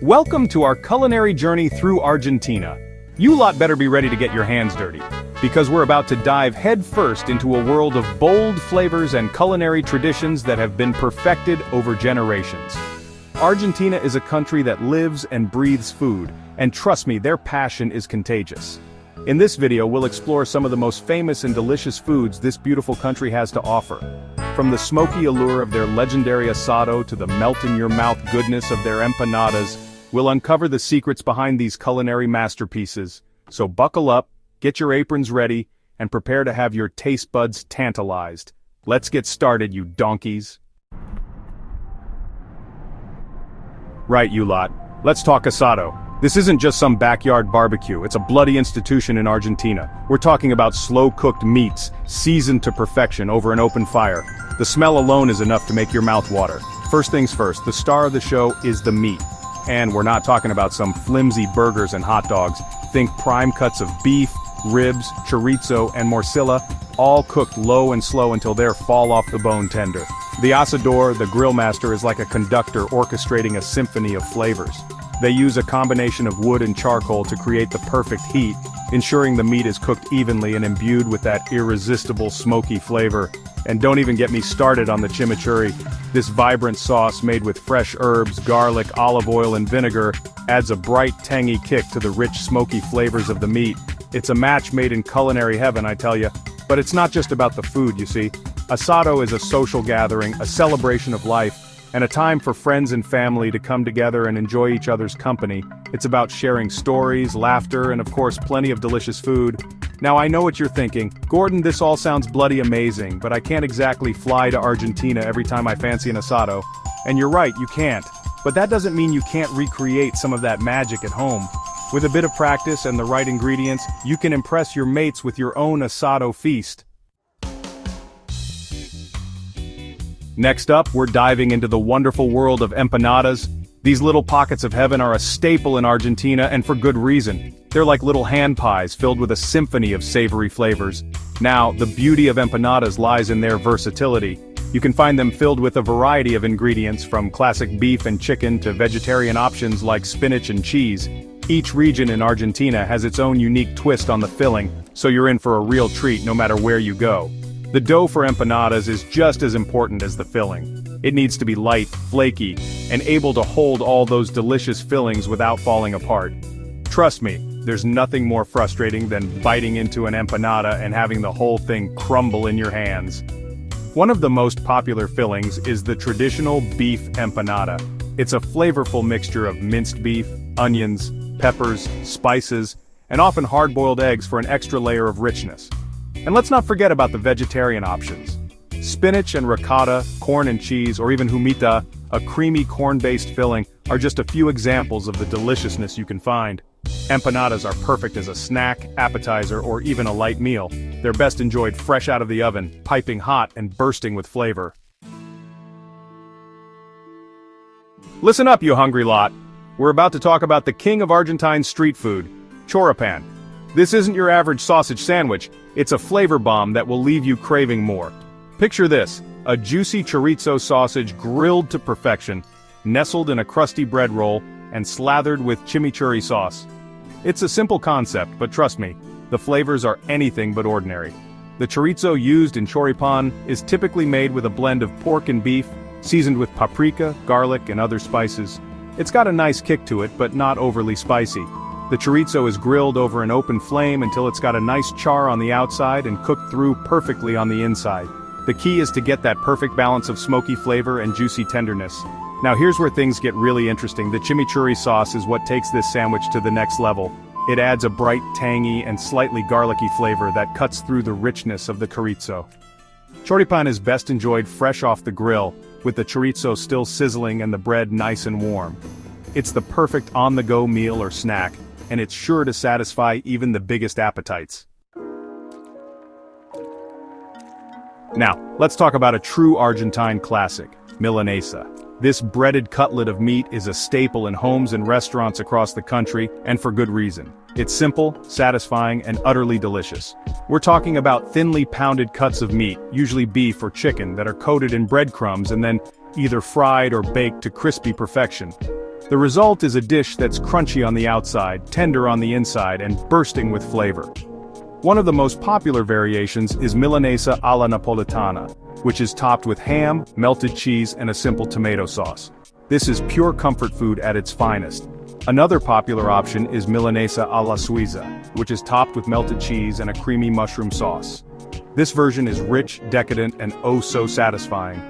Welcome to our culinary journey through Argentina. You lot better be ready to get your hands dirty, because we're about to dive headfirst into a world of bold flavors and culinary traditions that have been perfected over generations. Argentina is a country that lives and breathes food, and trust me, their passion is contagious. In this video, we'll explore some of the most famous and delicious foods this beautiful country has to offer. From the smoky allure of their legendary asado to the melt-in-your-mouth goodness of their empanadas, we'll uncover the secrets behind these culinary masterpieces. So buckle up, get your aprons ready, and prepare to have your taste buds tantalized. Let's get started, you donkeys. Right, you lot. Let's talk asado. This isn't just some backyard barbecue, it's a bloody institution in Argentina. We're talking about slow-cooked meats, seasoned to perfection over an open fire. The smell alone is enough to make your mouth water. First things first, the star of the show is the meat. And we're not talking about some flimsy burgers and hot dogs. Think prime cuts of beef, ribs, chorizo, and morcilla, all cooked low and slow until they're fall-off-the-bone tender. The asador, the grill master, is like a conductor orchestrating a symphony of flavors. They use a combination of wood and charcoal to create the perfect heat, ensuring the meat is cooked evenly and imbued with that irresistible smoky flavor. And don't even get me started on the chimichurri. This vibrant sauce made with fresh herbs, garlic, olive oil, and vinegar adds a bright, tangy kick to the rich, smoky flavors of the meat. It's a match made in culinary heaven, I tell you. But it's not just about the food, you see. Asado is a social gathering, a celebration of life, and a time for friends and family to come together and enjoy each other's company. It's about sharing stories, laughter, and of course plenty of delicious food. Now I know what you're thinking, Gordon, this all sounds bloody amazing, but I can't exactly fly to Argentina every time I fancy an asado. And you're right, you can't. But that doesn't mean you can't recreate some of that magic at home. With a bit of practice and the right ingredients, you can impress your mates with your own asado feast. Next up, we're diving into the wonderful world of empanadas. These little pockets of heaven are a staple in Argentina, and for good reason. They're like little hand pies filled with a symphony of savory flavors. Now, the beauty of empanadas lies in their versatility. You can find them filled with a variety of ingredients, from classic beef and chicken to vegetarian options like spinach and cheese. Each region in Argentina has its own unique twist on the filling, so you're in for a real treat no matter where you go. The dough for empanadas is just as important as the filling. It needs to be light, flaky, and able to hold all those delicious fillings without falling apart. Trust me, there's nothing more frustrating than biting into an empanada and having the whole thing crumble in your hands. One of the most popular fillings is the traditional beef empanada. It's a flavorful mixture of minced beef, onions, peppers, spices, and often hard-boiled eggs for an extra layer of richness. And let's not forget about the vegetarian options. Spinach and ricotta, corn and cheese, or even humita, a creamy corn-based filling, are just a few examples of the deliciousness you can find. Empanadas are perfect as a snack, appetizer, or even a light meal. They're best enjoyed fresh out of the oven, piping hot and bursting with flavor. Listen up, you hungry lot. We're about to talk about the king of Argentine street food, choripan. This isn't your average sausage sandwich, it's a flavor bomb that will leave you craving more. Picture this, a juicy chorizo sausage grilled to perfection, nestled in a crusty bread roll, and slathered with chimichurri sauce. It's a simple concept, but trust me, the flavors are anything but ordinary. The chorizo used in choripan is typically made with a blend of pork and beef, seasoned with paprika, garlic, and other spices. It's got a nice kick to it, but not overly spicy. The chorizo is grilled over an open flame until it's got a nice char on the outside and cooked through perfectly on the inside. The key is to get that perfect balance of smoky flavor and juicy tenderness. Now here's where things get really interesting. The chimichurri sauce is what takes this sandwich to the next level. It adds a bright, tangy, and slightly garlicky flavor that cuts through the richness of the chorizo. Choripan is best enjoyed fresh off the grill, with the chorizo still sizzling and the bread nice and warm. It's the perfect on-the-go meal or snack, and it's sure to satisfy even the biggest appetites. Now, let's talk about a true Argentine classic, milanesa. This breaded cutlet of meat is a staple in homes and restaurants across the country, and for good reason. It's simple, satisfying, and utterly delicious. We're talking about thinly pounded cuts of meat, usually beef or chicken, that are coated in breadcrumbs and then either fried or baked to crispy perfection. The result is a dish that's crunchy on the outside, tender on the inside, and bursting with flavor. One of the most popular variations is Milanesa alla Napolitana, which is topped with ham, melted cheese, and a simple tomato sauce. This is pure comfort food at its finest. Another popular option is Milanesa alla Suiza, which is topped with melted cheese and a creamy mushroom sauce. This version is rich, decadent, and oh so satisfying.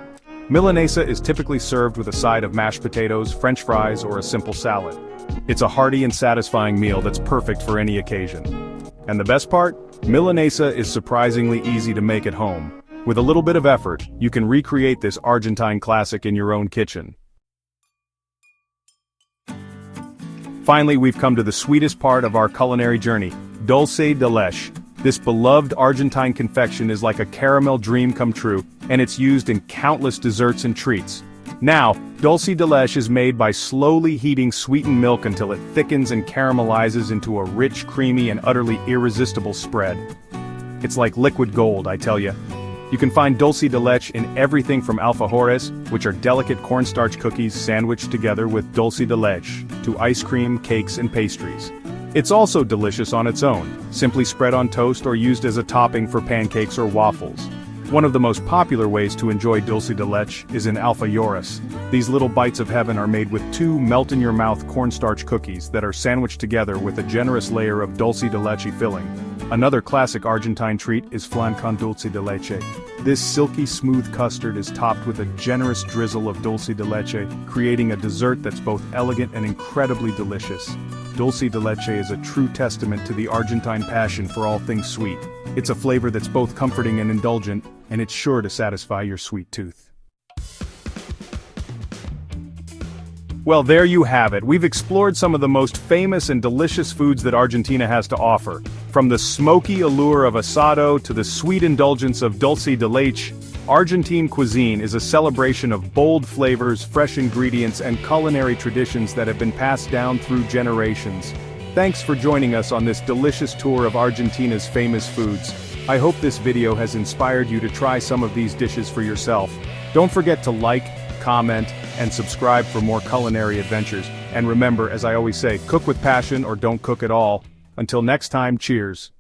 Milanesa is typically served with a side of mashed potatoes, French fries, or a simple salad. It's a hearty and satisfying meal that's perfect for any occasion. And the best part? Milanesa is surprisingly easy to make at home. With a little bit of effort, you can recreate this Argentine classic in your own kitchen. Finally, we've come to the sweetest part of our culinary journey, dulce de leche. This beloved Argentine confection is like a caramel dream come true, and it's used in countless desserts and treats. Now, dulce de leche is made by slowly heating sweetened milk until it thickens and caramelizes into a rich, creamy, and utterly irresistible spread. It's like liquid gold, I tell you. You can find dulce de leche in everything from alfajores, which are delicate cornstarch cookies sandwiched together with dulce de leche, to ice cream, cakes, and pastries. It's also delicious on its own, simply spread on toast or used as a topping for pancakes or waffles. One of the most popular ways to enjoy dulce de leche is in alfajores. These little bites of heaven are made with two melt-in-your-mouth cornstarch cookies that are sandwiched together with a generous layer of dulce de leche filling. Another classic Argentine treat is flan con dulce de leche. This silky smooth custard is topped with a generous drizzle of dulce de leche, creating a dessert that's both elegant and incredibly delicious. Dulce de leche is a true testament to the Argentine passion for all things sweet. It's a flavor that's both comforting and indulgent, and it's sure to satisfy your sweet tooth. Well, there you have it. We've explored some of the most famous and delicious foods that Argentina has to offer. From the smoky allure of asado to the sweet indulgence of dulce de leche, Argentine cuisine is a celebration of bold flavors, fresh ingredients, and culinary traditions that have been passed down through generations. Thanks for joining us on this delicious tour of Argentina's famous foods. I hope this video has inspired you to try some of these dishes for yourself. Don't forget to like, comment, and subscribe for more culinary adventures. And remember, as I always say, cook with passion or don't cook at all. Until next time, cheers.